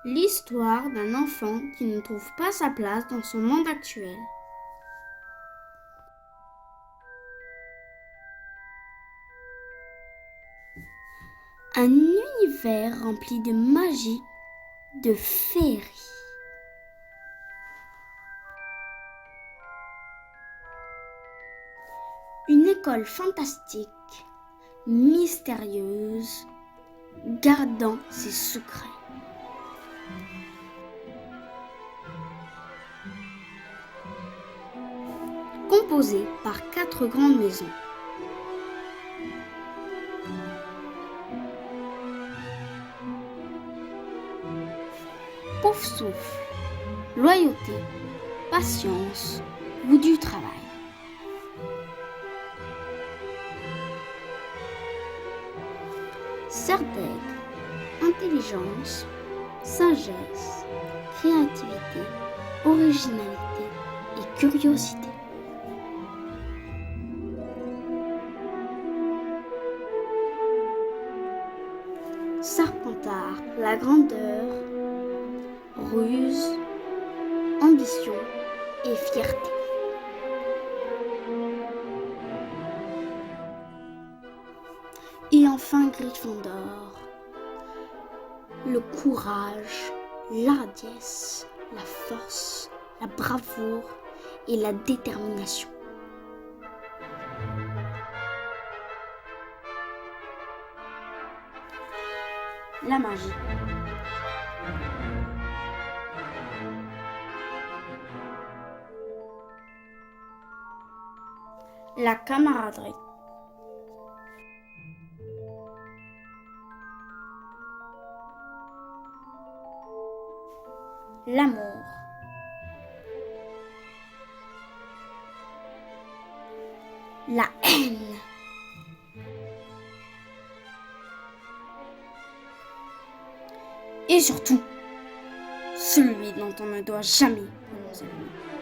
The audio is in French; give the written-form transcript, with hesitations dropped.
L'histoire d'un enfant qui ne trouve pas sa place dans son monde actuel. Un univers rempli de magie, de féerie. Une école fantastique, mystérieuse, gardant ses secrets. Composée par 4 grandes maisons. Pouf souffle, loyauté, patience, goût du travail. Serdaigle, intelligence, sagesse, créativité, originalité et curiosité. Serpentard, la grandeur, ruse, ambition et fierté. Et enfin Gryffondor, le courage, l'hardiesse, la force, la bravoure et la détermination. La magie. La camaraderie. L'amour. La haine. Et surtout, celui dont on ne doit jamais prononcer le nom.